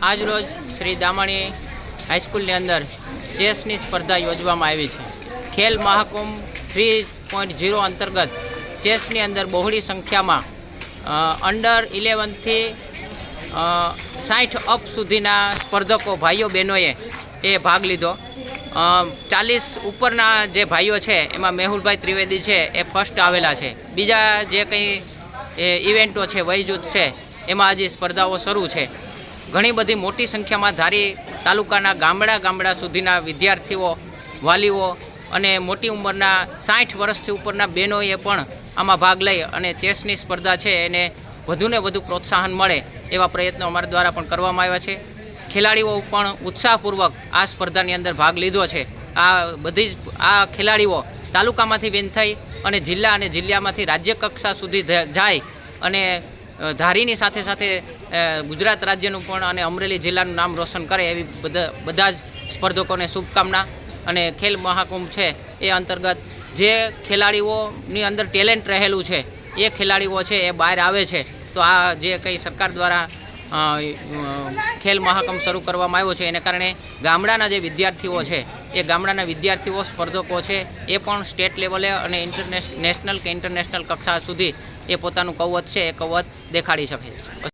આજરોજ શ્રી દામાણી હાઈસ્કૂલની અંદર ચેસની સ્પર્ધા યોજવામાં આવી છે. ખેલ મહાકુંભ 3.0 અંતર્ગત ચેસની અંદર બહોળી સંખ્યામાં અંડર 11થી 60 અપ સુધીના સ્પર્ધકો ભાઈઓ બહેનોએ એ ભાગ લીધો. 40 ઉપરના જે ભાઈઓ છે એમાં મેહુલભાઈ ત્રિવેદી છે એ ફર્સ્ટ આવેલા છે. બીજા જે કંઈ ઇવેન્ટો છે, વયજૂથ છે, એમાં હજી સ્પર્ધાઓ શરૂ છે. ઘણી બધી મોટી સંખ્યામાં ધારી તાલુકાના ગામડા સુધીના વિદ્યાર્થીઓ, વાલીઓ અને મોટી ઉંમરના 60 વર્ષથી ઉપરના બહેનોએ પણ આમાં ભાગ લઈ અને ચેસની સ્પર્ધા છે એને વધુને વધુ પ્રોત્સાહન મળે એવા પ્રયત્નો અમારા દ્વારા પણ કરવામાં આવ્યા છે. ખેલાડીઓ પણ ઉત્સાહપૂર્વક આ સ્પર્ધાની અંદર ભાગ લીધો છે. આ ખેલાડીઓ તાલુકામાંથી વિન થઈ અને જિલ્લા અને જિલ્લામાંથી રાજ્ય કક્ષા સુધી જાય અને ધારીની સાથે સાથે ગુજરાત રાજ્યનું પણ અને અમરેલી જિલ્લાનું નામ રોશન કરે એવી બધા જ સ્પર્ધકોને શુભકામના. અને ખેલ મહાકુંભ છે એ અંતર્ગત જે ખેલાડીઓની અંદર ટેલેન્ટ રહેલું છે એ ખેલાડીઓ છે એ બહાર આવે છે. તો આ જે કંઈ સરકાર દ્વારા ખેલ મહાકુંભ શરૂ કરવામાં આવ્યો છે એને કારણે ગામડાના જે વિદ્યાર્થીઓ છે એ ગામડાના વિદ્યાર્થીઓ સ્પર્ધકો છે એ પણ સ્ટેટ લેવલે અને નેશનલ કે ઇન્ટરનેશનલ કક્ષા સુધી એ પોતાનું કૌવત છે એ કૌવત દેખાડી શકે છે.